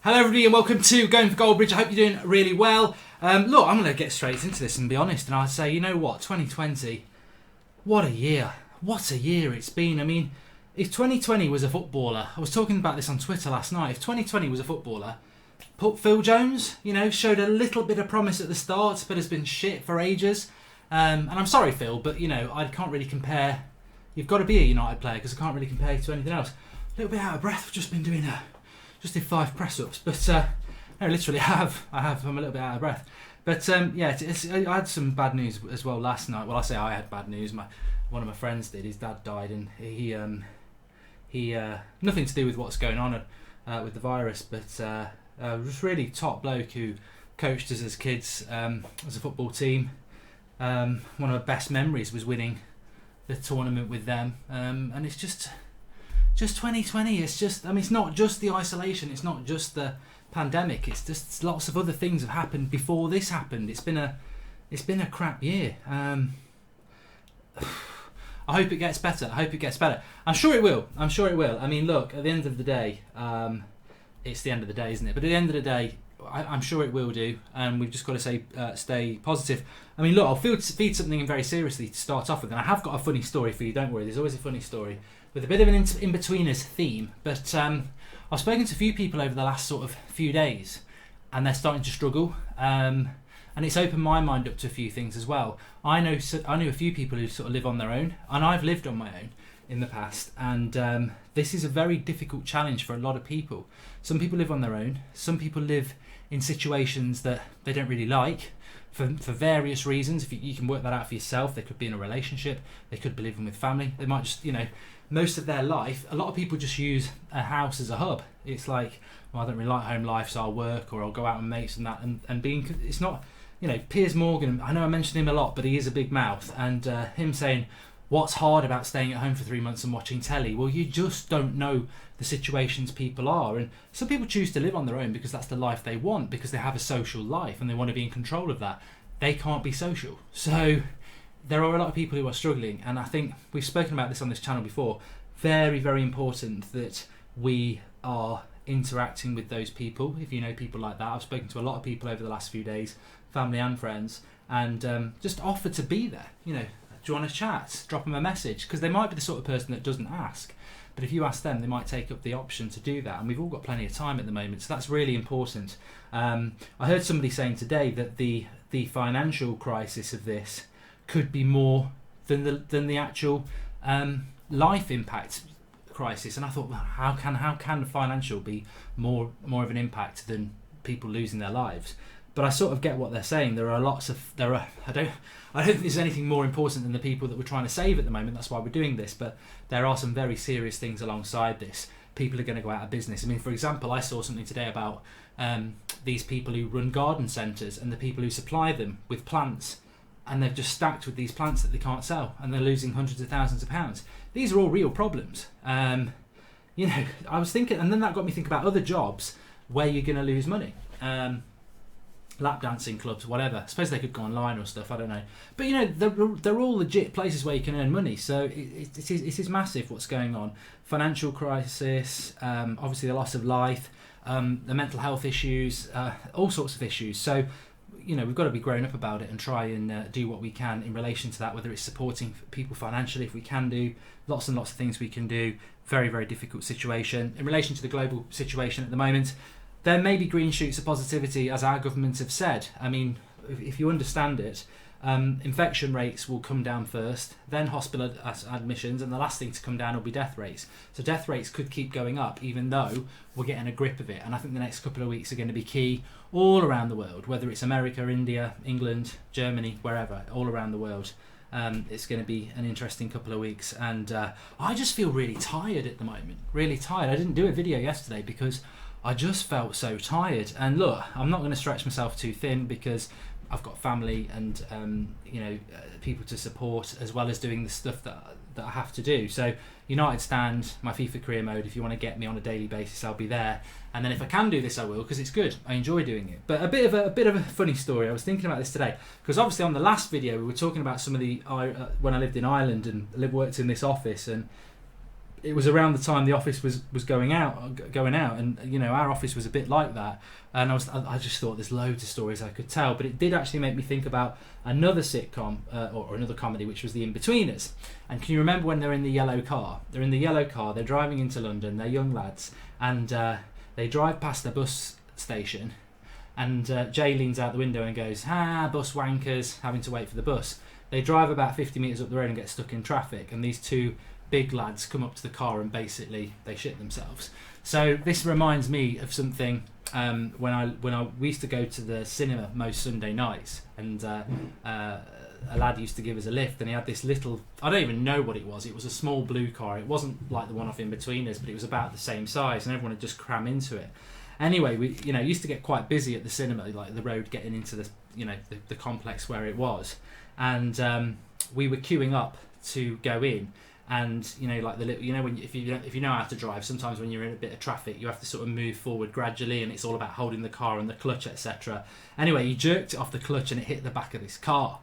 Hello everybody and welcome to Going for Goldbridge. I hope you're doing really well. Look, I'm going to get straight into this and be honest, and I'd say, you know what, 2020, what a year. What a year it's been. I mean, if 2020 was a footballer, I was talking about this on Twitter last night, if 2020 was a footballer, Phil Jones, showed a little bit of promise at the start, but has been shit for ages. And I'm sorry, Phil, but, I can't really compare. You've got to be a United player because I can't really compare you to anything else. A little bit out of breath, I've just been doing just did 5 press-ups, but no, literally I have. I'm a little bit out of breath. But I had some bad news as well last night. Well, I say I had bad news. One of my friends did. His dad died, and he nothing to do with what's going on with the virus, but just really top bloke who coached us as kids as a football team. One of my best memories was winning the tournament with them, and it's just 2020. It's not just the isolation, it's not just the pandemic, it's just lots of other things have happened before this happened. It's been a crap year. I hope it gets better. I'm sure it will. I mean, look, at the end of the day, it's the end of the day, isn't it? But at the end of the day, I'm sure it will do, and we've just got to stay positive. I mean, look, I'll feed something very seriously to start off with, and I have got a funny story for you, don't worry, there's always a funny story with a bit of an in-betweeners theme. But I've spoken to a few people over the last sort of few days, and they're starting to struggle, and it's opened my mind up to a few things as well. I knew a few people who sort of live on their own, and I've lived on my own in the past, and this is a very difficult challenge for a lot of people. Some people live on their own, some people live in situations that they don't really like for various reasons. If you can work that out for yourself, they could be in a relationship, they could be living with family, they might just, most of their life, a lot of people just use a house as a hub. It's like, well, I don't really like home life, so I'll work or I'll go out with mates and that, and being, it's not, Piers Morgan, I know I mention him a lot, but he is a big mouth, and him saying, what's hard about staying at home for 3 months and watching telly? Well, you just don't know the situations people are, and some people choose to live on their own because that's the life they want, because they have a social life and they want to be in control of that. They can't be social, so there are a lot of people who are struggling, and I think we've spoken about this on this channel before. Very, very important that we are interacting with those people. If you know people like that, I've spoken to a lot of people over the last few days, family and friends, and just offer to be there. Do you want to chat? Drop them a message, because they might be the sort of person that doesn't ask, but if you ask them, they might take up the option to do that, and we've all got plenty of time at the moment, so that's really important. I heard somebody saying today that the financial crisis of this could be more than the actual life impact crisis, and I thought, well, how can financial be more of an impact than people losing their lives? But I sort of get what they're saying. I don't think there's anything more important than the people that we're trying to save at the moment. That's why we're doing this. But there are some very serious things alongside this. People are going to go out of business. I mean, for example, I saw something today about these people who run garden centres and the people who supply them with plants, and they've just stacked with these plants that they can't sell, and they're losing hundreds of thousands of pounds. These are all real problems. I was thinking, and then that got me thinking about other jobs where you're going to lose money. Lap dancing clubs, whatever. I suppose they could go online or stuff, I don't know. But they're all legit places where you can earn money. So it is massive what's going on. Financial crisis, obviously the loss of life, the mental health issues, all sorts of issues. So we've got to be grown up about it and try and do what we can in relation to that, whether it's supporting people financially, if we can do. Lots and lots of things we can do. Very, very difficult situation. In relation to the global situation at the moment, there may be green shoots of positivity, as our government have said. I mean, if you understand it, infection rates will come down first, then hospital admissions, and the last thing to come down will be death rates. So death rates could keep going up, even though we're getting a grip of it. And I think the next couple of weeks are going to be key all around the world, whether it's America, India, England, Germany, wherever, all around the world. It's going to be an interesting couple of weeks, and I just feel really tired at the moment. Really tired. I didn't do a video yesterday because I just felt so tired. And look, I'm not going to stretch myself too thin because I've got family and people to support, as well as doing the stuff that I have to do. So United Stand, my FIFA career mode, if you want to get me on a daily basis, I'll be there. And then if I can do this, I will, because it's good. I enjoy doing it. But a bit of a funny story. I was thinking about this today because obviously on the last video we were talking about some of the when I lived in Ireland and worked in this office, and it was around the time the office was going out, and our office was a bit like that. And I just thought there's loads of stories I could tell, but it did actually make me think about another sitcom or another comedy, which was The In-Betweeners. And can you remember when they're in the yellow car? They're in the yellow car. They're driving into London. They're young lads, and they drive past the bus station. And Jay leans out the window and goes, bus wankers, having to wait for the bus. They drive about 50 metres up the road and get stuck in traffic, and these two big lads come up to the car and basically they shit themselves. So this reminds me of something we used to go to the cinema most Sunday nights, and a lad used to give us a lift, and he had this little, I don't even know what it was a small blue car. It wasn't like the one off In-Betweeners, but it was about the same size, and everyone would just cram into it. Anyway, we used to get quite busy at the cinema, like the road getting into the complex where it was, and we were queuing up to go in. And like the little, when if you know how to drive, sometimes when you're in a bit of traffic, you have to sort of move forward gradually, and it's all about holding the car and the clutch, etc. Anyway, he jerked it off the clutch and it hit the back of this car.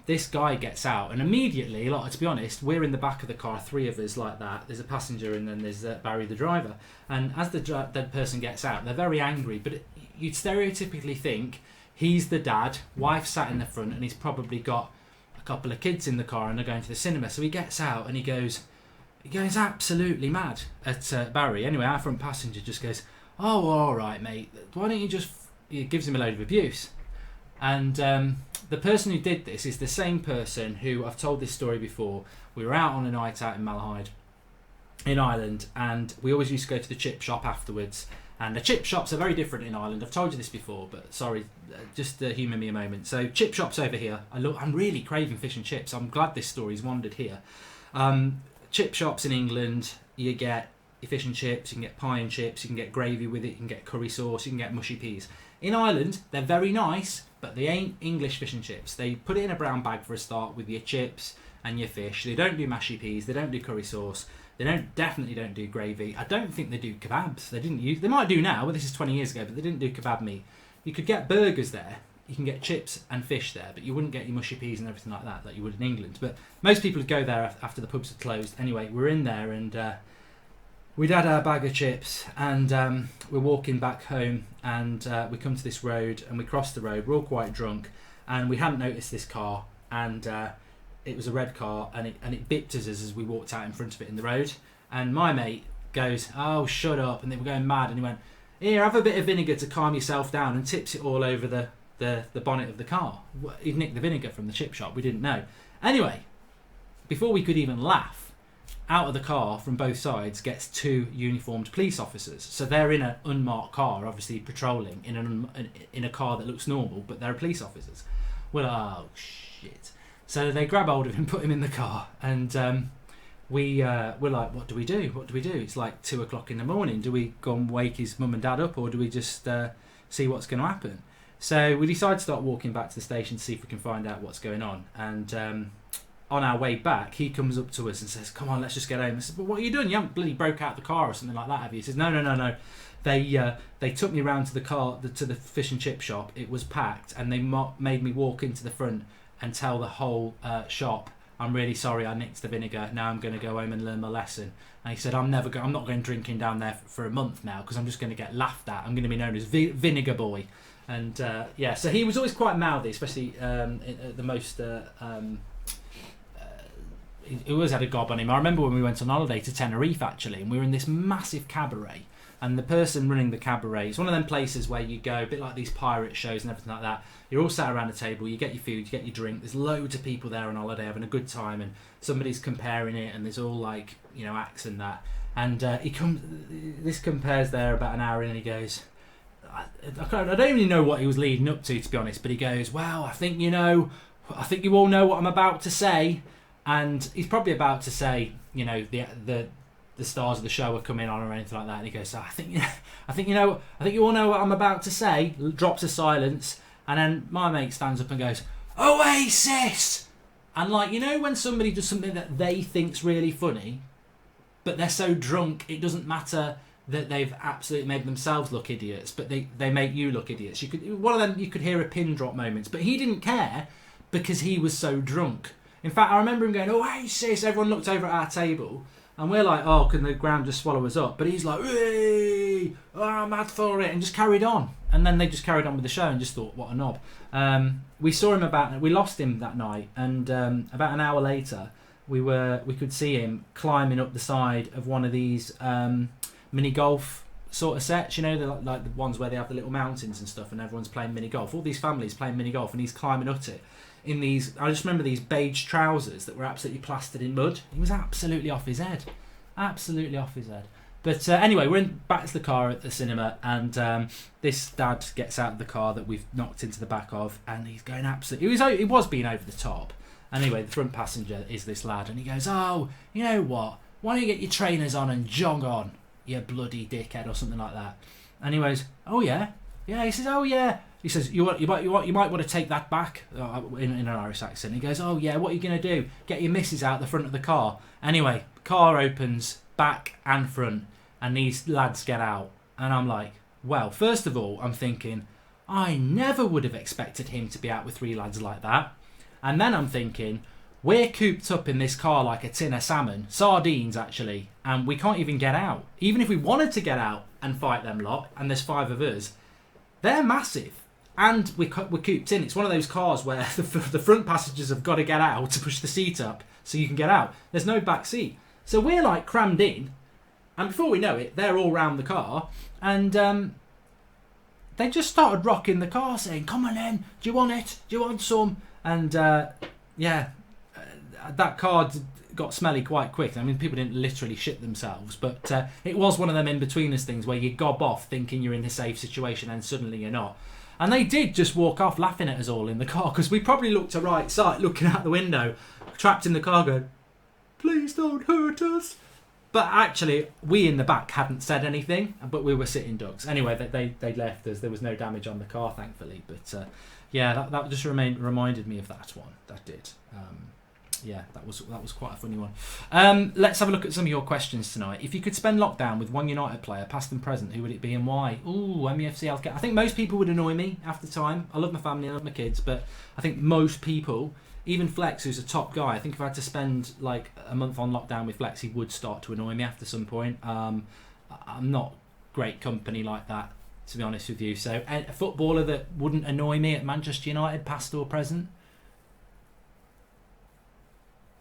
This guy gets out, and immediately, to be honest, we're in the back of the car, three of us like that. There's a passenger, and then there's Barry, the driver. And as the person gets out, they're very angry. But you'd stereotypically think he's the dad, wife sat in the front, and he's probably got a couple of kids in the car, and they're going to the cinema. So he gets out and he goes absolutely mad at Barry. Anyway, our front passenger just goes, "Oh, all right, mate. Why don't you just?" He gives him a load of abuse. And the person who did this is the same person who, I've told this story before. We were out on a night out in Malahide in Ireland, and we always used to go to the chip shop afterwards. And the chip shops are very different in Ireland. I've told you this before, but sorry, just humour me a moment. So chip shops over here. I'm really craving fish and chips. I'm glad this story's wandered here. Chip shops in England, you get your fish and chips, you can get pie and chips, you can get gravy with it, you can get curry sauce, you can get mushy peas. In Ireland, they're very nice, but they ain't English fish and chips. They put it in a brown bag for a start with your chips and your fish. They don't do mushy peas, they don't do curry sauce. They definitely don't do gravy. I don't think they do kebabs. They might do now, but this is 20 years ago, but they didn't do kebab meat. You could get burgers there. You can get chips and fish there, but you wouldn't get your mushy peas and everything like that you would in England. But most people would go there after the pubs had closed. Anyway, we're in there, and we'd had our bag of chips, and we're walking back home, and we come to this road, and we cross the road. We're all quite drunk, and we hadn't noticed this car, and it was a red car, and it bipped us as we walked out in front of it in the road. And my mate goes, "Oh, shut up," and they were going mad, and he went, "Here, have a bit of vinegar to calm yourself down," and tips it all over the bonnet of the car. He'd nicked the vinegar from the chip shop, we didn't know. Anyway, before we could even laugh, out of the car from both sides gets two uniformed police officers. So they're in an unmarked car, obviously patrolling in a car that looks normal, but they're police officers. We're like, oh shit. So they grab hold of him, put him in the car, and we're like, what do we do? What do we do? It's like 2 o'clock in the morning. Do we go and wake his mum and dad up, or do we just see what's going to happen? So we decide to start walking back to the station to see if we can find out what's going on. And on our way back, he comes up to us and says, "Come on, let's just get home." I said, "But what are you doing? You haven't bloody broke out the car or something like that, have you?" He says, No. They took me round to the car, to the fish and chip shop. It was packed, and they made me walk into the front and tell the whole shop, "I'm really sorry, I nicked the vinegar. Now I'm going to go home and learn my lesson." And he said, I'm not going drinking down there for a month now, because I'm just going to get laughed at. I'm going to be known as Vinegar Boy. And so he was always quite mouthy, especially at the most. He always had a gob on him. I remember when we went on holiday to Tenerife, actually, and we were in this massive cabaret. And the person running the cabaret, it's one of them places where you go, a bit like these pirate shows and everything like that. You're all sat around a table, you get your food, you get your drink. There's loads of people there on holiday having a good time, and somebody's comparing it, and there's all like, acts and that. And this compares there about an hour in, and he goes, I don't really know what he was leading up to be honest, but he goes, "Well, I think you all know what I'm about to say." And he's probably about to say, the stars of the show are coming on or anything like that. And he goes, I think you all know what I'm about to say. Drops a silence, and then my mate stands up and goes, "Oasis!" And when somebody does something that they think's really funny, but they're so drunk it doesn't matter that they've absolutely made themselves look idiots, but they make you look idiots. One of them, you could hear a pin drop moments, but he didn't care because he was so drunk. In fact, I remember him going, "Oasis!" Everyone looked over at our table, And we're like, oh, can the ground just swallow us up? But he's like, hey, oh, I'm mad for it, and just carried on. And then they just carried on with the show and just thought, what a knob. We lost him that night, and about an hour later, we could see him climbing up the side of one of these mini golf sort of sets, you know, like the ones where they have the little mountains and stuff, and everyone's playing mini golf. All these families playing mini golf, and he's climbing up it in these. I just remember these beige trousers that were absolutely plastered in mud. He was absolutely off his head, But anyway, we're back to the car at the cinema, and this dad gets out of the car that we've knocked into the back of, and he's going absolutely. He was being over the top. Anyway, the front passenger is this lad, and he goes, "Oh, you know what? Why don't you get your trainers on and jog on, you bloody dickhead," or something like that. And he goes, "Oh yeah." He says, "Oh yeah." He says, you might want to take that back," in an Irish accent. He goes, "Oh yeah, what are you going to do? Get your missus out the front of the car." Anyway, car opens, back and front, and these lads get out. And I'm like, well, first of all, I'm thinking, I never would have expected him to be out with three lads like that. And then I'm thinking, we're cooped up in this car like a tin of salmon, sardines actually, and we can't even get out. Even if we wanted to get out and fight them lot, and there's 5 of us, they're massive. And we're cooped in. It's one of those cars where the front passengers have got to get out to push the seat up so you can get out. There's no back seat. So we're like crammed in, and before we know it, they're all round the car, and they just started rocking the car, saying, "Come on in, do you want it? Do you want some?" And that car got smelly quite quick. I mean, people didn't literally shit themselves, but it was one of them in-betweeners things where you gob off thinking you're in a safe situation and suddenly you're not. And they did just walk off laughing at us all in the car, because we probably looked to right side, looking out the window, trapped in the car going, "Please don't hurt us." But actually, we in the back hadn't said anything, but we were sitting ducks. Anyway, they left us. There was no damage on the car, thankfully. But that just reminded me of that one. That did. That was quite a funny one. Let's have a look at some of your questions tonight. If you could spend lockdown with one United player, past and present, who would it be and why? Ooh, MEFC healthcare. I think most people would annoy me after time. I love my family, I love my kids, but I think most people, even Flex, who's a top guy, I think if I had to spend like a month on lockdown with Flex, he would start to annoy me after some point. I'm not great company like that, to be honest with you. So a footballer that wouldn't annoy me at Manchester United, past or present?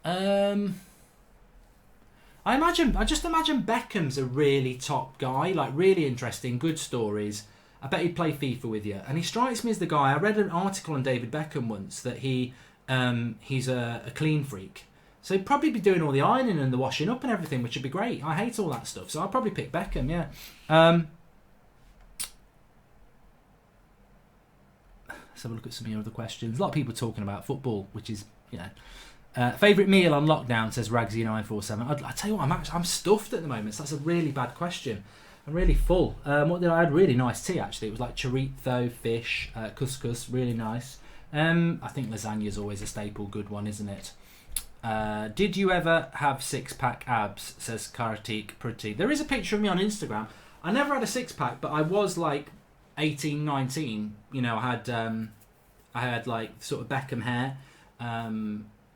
I just imagine Beckham's a really top guy, like really interesting, good stories. I bet he'd play FIFA with you, and he strikes me as the guy. I read an article on David Beckham once that he's a clean freak, so he'd probably be doing all the ironing and the washing up and everything, which would be great. I hate all that stuff, so I'd probably pick Beckham. Yeah. Let's have a look at some of your other questions. A lot of people talking about football, which is, you know. Favourite meal on lockdown, says Ragsy947. I tell you what, I'm stuffed at the moment, so that's a really bad question. I'm really full. I had really nice tea actually. It was like chorizo, fish, couscous, really nice. I think lasagna's always a staple, good one, isn't it? Did you ever have 6-pack abs, says Kartik Pruti. There is a picture of me on Instagram. I never had a 6-pack, but I was like 18, 19. You know, I had like sort of Beckham hair.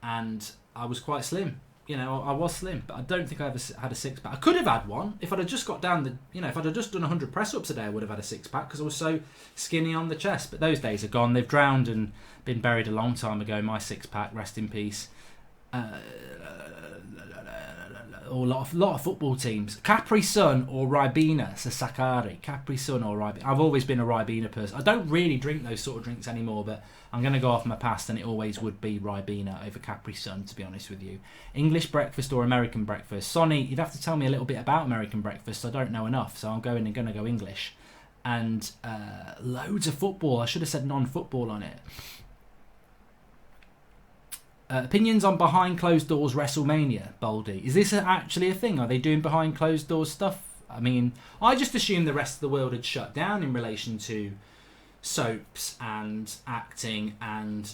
And I was quite slim. You know, I was slim, but I don't think I ever had a 6-pack. I could have had one if I'd have just got down if I'd have just done 100 press-ups a day, I would have had a 6-pack because I was so skinny on the chest. But those days are gone. They've drowned and been buried a long time ago. My 6-pack, rest in peace. A lot of football teams. Capri Sun or Ribena, says Sakari. Capri Sun or Ribena. I've always been a Ribena person. I don't really drink those sort of drinks anymore, but I'm going to go off my past, and it always would be Ribena over Capri Sun, to be honest with you. English breakfast or American breakfast? Sonny, you'd have to tell me a little bit about American breakfast. I don't know enough, so I'm going to go English. And loads of football. I should have said non-football on it. Opinions on behind closed doors WrestleMania, Baldy. Is this actually a thing? Are they doing behind closed doors stuff? I mean, I just assumed the rest of the world had shut down in relation to soaps and acting, and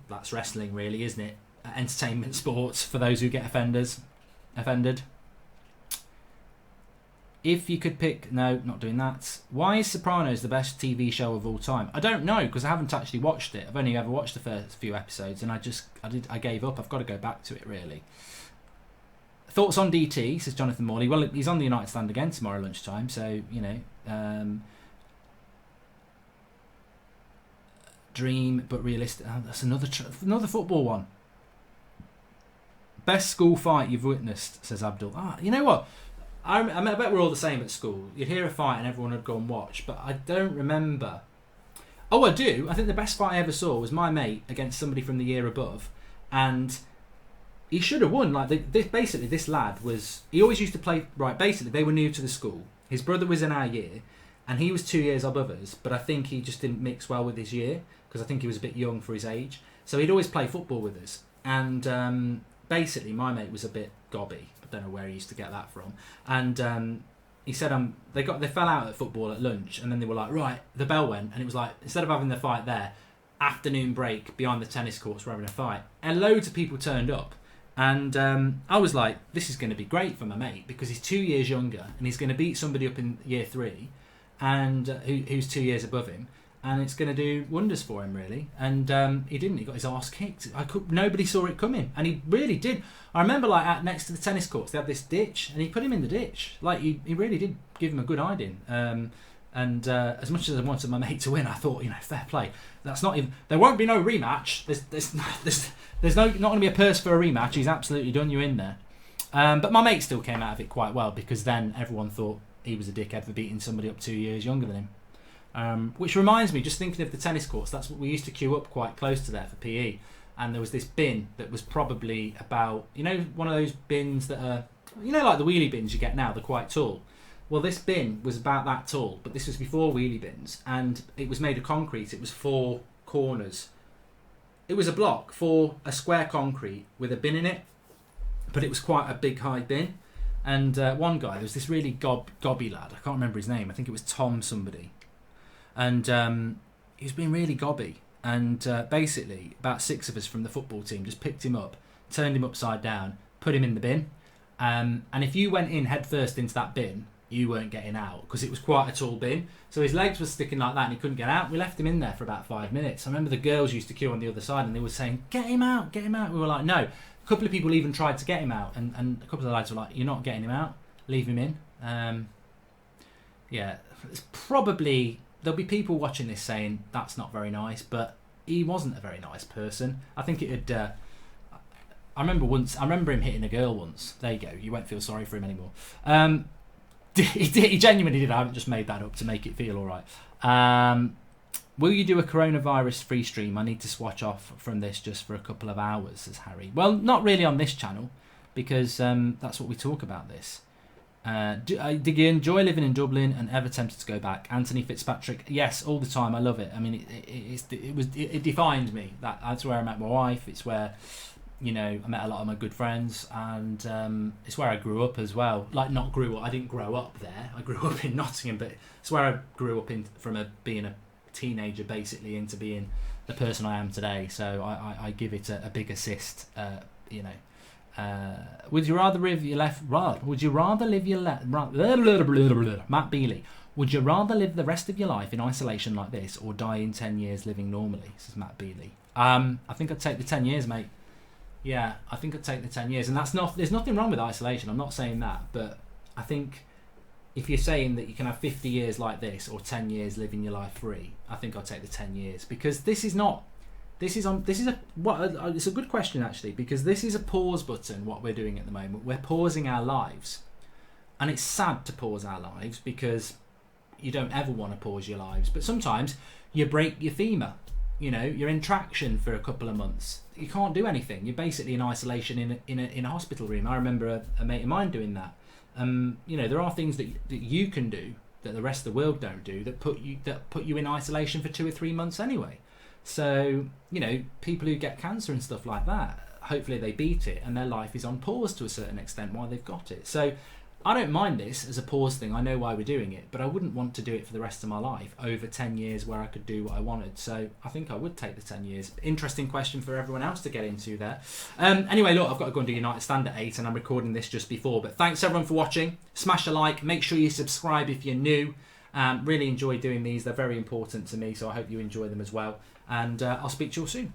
that's wrestling really, isn't it? Entertainment sports, for those who get offended. If you could pick... No, not doing that. Why is Sopranos the best TV show of all time? I don't know, because I haven't actually watched it. I've only ever watched the first few episodes, and I gave up. I've got to go back to it, really. thoughts on DT, says Jonathan Morley. Well, he's on the United stand again tomorrow lunchtime, so, you know. Dream, but realistic. Oh, that's another football one. Best school fight you've witnessed, says Abdul. You know what? I bet we're all the same at school. You'd hear a fight and everyone would go and watch, but I don't remember. Oh, I do. I think the best fight I ever saw was my mate against somebody from the year above, and he should have won. Like this lad was. He always used to play. Right, basically, they were new to the school. His brother was in our year, and he was 2 years above us. But I think he just didn't mix well with his year because I think he was a bit young for his age. So he'd always play football with us, and basically, my mate was a bit gobby. I don't know where he used to get that from, and he said they fell out at football at lunch, and then they were like, right, the bell went, and it was like, instead of having the fight there, afternoon break behind the tennis courts, we're having a fight, and loads of people turned up, and I was like, this is going to be great for my mate because he's 2 years younger and he's going to beat somebody up in year 3, and who's 2 years above him. And it's going to do wonders for him, really. And he didn't. He got his arse kicked. Nobody saw it coming, and he really did. I remember, like, next to the tennis courts, they had this ditch, and he put him in the ditch. Like, he really did give him a good hiding. And as much as I wanted my mate to win, I thought, you know, fair play. That's not even. There won't be no rematch. There's not going to be a purse for a rematch. He's absolutely done you in there. But my mate still came out of it quite well because then everyone thought he was a dickhead for beating somebody up 2 years younger than him. Which reminds me, just thinking of the tennis courts, that's what we used to queue up quite close to there for PE, and there was this bin that was probably about, you know, one of those bins that are, you know, like the wheelie bins you get now, they're quite tall. Well, this bin was about that tall, but this was before wheelie bins, and it was made of concrete. It was 4 corners. It was a block, a square concrete with a bin in it, but it was quite a big high bin. And one guy, there was this really gobby lad, I can't remember his name, I think it was Tom somebody. And he was being really gobby. And basically, about 6 of us from the football team just picked him up, turned him upside down, put him in the bin. And if you went in head first into that bin, you weren't getting out because it was quite a tall bin. So his legs were sticking like that and he couldn't get out. We left him in there for about 5 minutes. I remember the girls used to queue on the other side and they were saying, get him out, get him out. We were like, no. A couple of people even tried to get him out. And a couple of the lads were like, you're not getting him out. Leave him in. Yeah, it's probably... There'll be people watching this saying that's not very nice, but he wasn't a very nice person. I think it'd. I remember him hitting a girl once. There you go. You won't feel sorry for him anymore. He genuinely did. I haven't just made that up to make it feel all right. Will you do a coronavirus-free stream? I need to swatch off from this just for a couple of hours, says Harry. Well, not really on this channel, because that's what we talk about this. Did you enjoy living in Dublin and ever tempted to go back? Anthony Fitzpatrick, yes, all the time. I love it. I mean, it defined me. That's where I met my wife. It's where, you know, I met a lot of my good friends, and it's where I grew up as well. Like, not grew up. I didn't grow up there. I grew up in Nottingham, but it's where I grew up from being a teenager basically into being the person I am today. So I give it a big assist. You know. Would you rather live your life? Would you rather live your life? Matt Bealey. Would you rather live the rest of your life in isolation like this, or die in 10 years living normally? Says Matt Bealey. I think I'd take the 10 years, mate. Yeah, I think I'd take the 10 years, and there's nothing wrong with isolation. I'm not saying that, but I think if you're saying that you can have 50 years like this or 10 years living your life free, I think I'll take the 10 years because it's a good question actually, because this is a pause button. What we're doing at the moment, we're pausing our lives, and it's sad to pause our lives because you don't ever want to pause your lives, but sometimes you break your femur, you know, you're in traction for a couple of months, you can't do anything, you're basically in isolation in a hospital room. I remember a mate of mine doing that. You know, there are things that you can do that the rest of the world don't do that put you in isolation for 2 or 3 months anyway. So, you know, people who get cancer and stuff like that, hopefully they beat it and their life is on pause to a certain extent while they've got it. So I don't mind this as a pause thing. I know why we're doing it, but I wouldn't want to do it for the rest of my life over 10 years where I could do what I wanted. So I think I would take the 10 years. Interesting question for everyone else to get into there. Anyway, look, I've got to go and do United Stand at 8 and I'm recording this just before. But thanks everyone for watching. Smash a like. Make sure you subscribe if you're new. Really enjoy doing these. They're very important to me, so I hope you enjoy them as well. And I'll speak to you all soon.